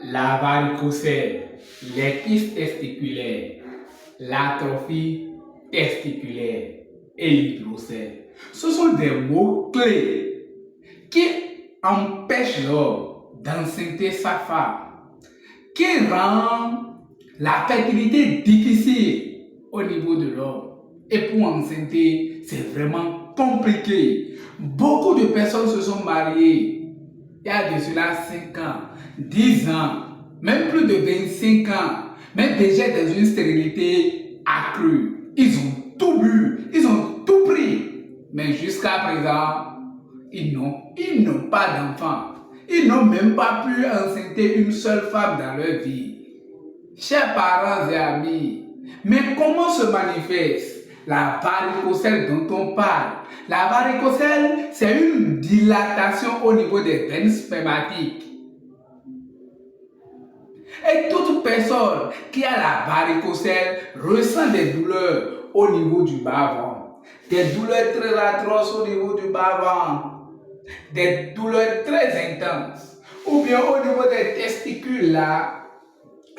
la varicocèle, les kystes testiculaires, l'atrophie testiculaire et l'hydrocèle. Ce sont des mots-clés qui empêchent l'homme d'enceinte sa femme, qui rendent la fertilité difficile au niveau de l'homme. Et pour enceinte, c'est vraiment compliqué. Beaucoup de personnes se sont mariées il y a de cela 5 ans, 10 ans, même plus de 25 ans, mais déjà dans une stérilité accrue. Ils ont tout bu, ils ont tout pris, mais jusqu'à présent, ils n'ont pas d'enfants. Ils n'ont même pas pu enceinte une seule femme dans leur vie. Chers parents et amis, mais comment se manifeste la varicocèle dont on parle? La varicocèle, c'est une dilatation au niveau des veines spermatiques. Et toute personne qui a la varicocèle ressent des douleurs au niveau du bas-ventre, des douleurs très atroces au niveau du bas-ventre, des douleurs très intenses, ou bien au niveau des testicules là.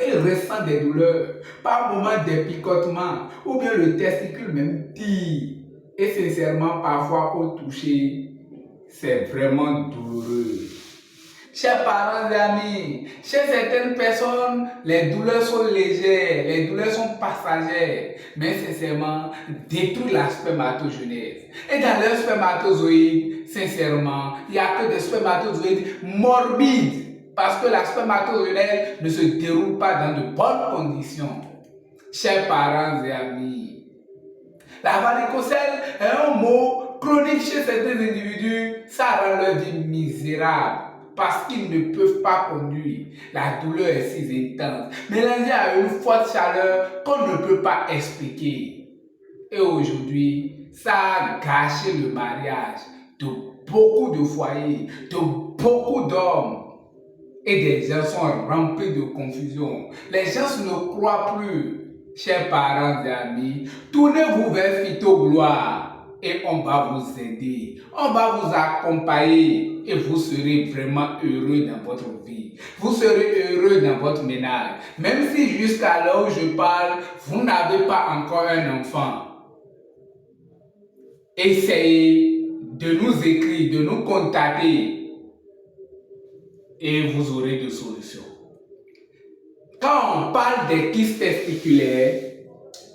Il ressent des douleurs, par moments des picotements, ou bien le testicule même tire. Et sincèrement, parfois au toucher, c'est vraiment douloureux. Chers parents et amis, chez certaines personnes, les douleurs sont légères, les douleurs sont passagères, mais sincèrement, détruisent la spermatogenèse. Et dans leur spermatozoïde, sincèrement, il n'y a que des spermatozoïdes morbides. Parce que la spermatogenèse ne se déroule pas dans de bonnes conditions. Chers parents et amis, la varicocèle est un mot chronique chez certains individus. Ça rend leur vie misérable parce qu'ils ne peuvent pas conduire. La douleur est si intense, mélangée à une forte chaleur qu'on ne peut pas expliquer. Et aujourd'hui, ça a gâché le mariage de beaucoup de foyers, de beaucoup d'hommes. Et des gens sont remplis de confusion. Les gens ne croient plus. Chers parents et amis, tournez-vous vers Phytogloire et on va vous aider. On va vous accompagner et vous serez vraiment heureux dans votre vie. Vous serez heureux dans votre ménage. Même si jusqu'à l'heure où je parle, vous n'avez pas encore un enfant. Essayez de nous écrire, de nous contacter. Et vous aurez des solutions. Quand on parle des kystes testiculaires,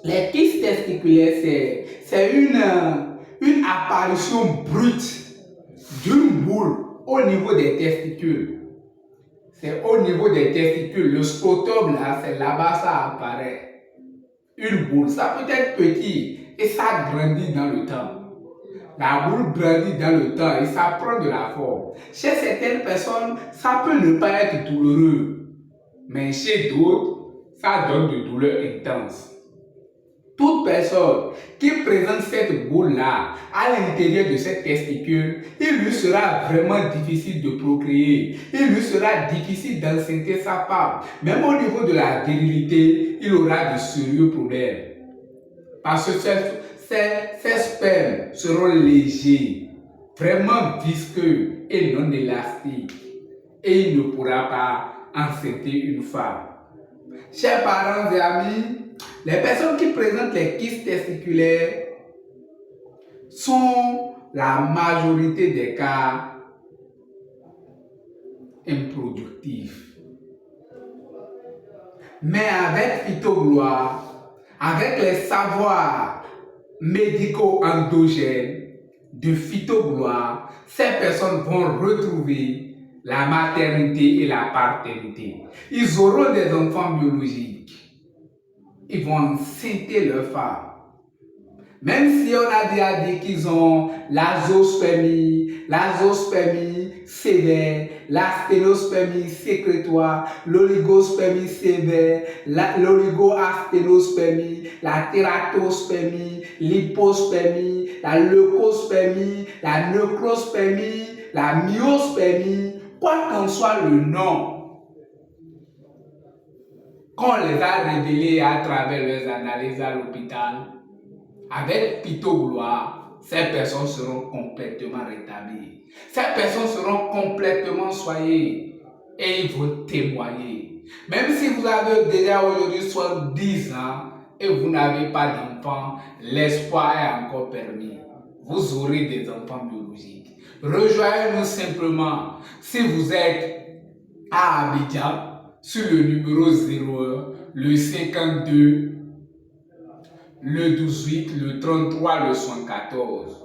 les kystes testiculaires, c'est une apparition brute d'une boule au niveau des testicules. C'est au niveau des testicules. Le scrotum là, c'est là-bas ça apparaît. Une boule, ça peut être petit et ça grandit dans le temps. La boule grandit dans le temps et ça prend de la forme. Chez certaines personnes, ça peut ne pas être douloureux. Mais chez d'autres, ça donne de douleurs intenses. Toute personne qui présente cette boule-là à l'intérieur de cette testicule, il lui sera vraiment difficile de procréer. Il lui sera difficile d'enceinte sa femme. Même au niveau de la virilité, il aura de sérieux problèmes. Parce que ces spermes seront légers, vraiment visqueux et non élastiques. Et il ne pourra pas enceinte une femme. Chers parents et amis, les personnes qui présentent les kystes testiculaires sont la majorité des cas improductifs. Mais avec Phytogloire, avec les savoirs médicaux endogènes de Phytogloire, ces personnes vont retrouver la maternité et la paternité. Ils auront des enfants biologiques. Ils vont enceinter leur femme. Même si on a déjà dit qu'ils ont l'azospermie sévère, la sténospermie sécrétoire, l'oligospermie sévère, l'oligoasténospermie, la tératospermie, l'hypospermie, la leucospermie, la nécrospermie, la myospermie, quoi qu'en soit le nom, qu'on les a révélés à travers leurs analyses à l'hôpital, avec Phytogloire, ces personnes seront complètement rétablies. Ces personnes seront complètement soignées et ils vont témoigner. Même si vous avez déjà aujourd'hui 70 ans et vous n'avez pas d'enfants, l'espoir est encore permis. Vous aurez des enfants biologiques. Rejoignez-nous simplement si vous êtes à Abidjan sur le numéro 01, le 52, le 18, le 33, le 74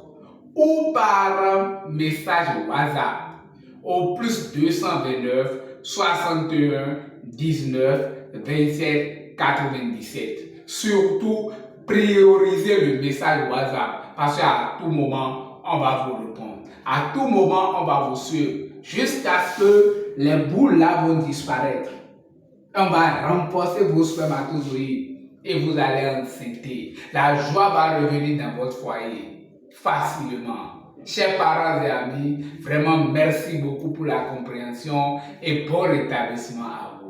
ou par message WhatsApp au plus 229 61 19 27 97. Surtout, priorisez le message WhatsApp parce qu'à tout moment, on va vous répondre. À tout moment, on va vous suivre jusqu'à ce que les boules là vont disparaître. On va renforcer vos spermatozoïdes et vous allez enceinter. La joie va revenir dans votre foyer facilement. Chers parents et amis, vraiment merci beaucoup pour la compréhension et bon rétablissement à vous.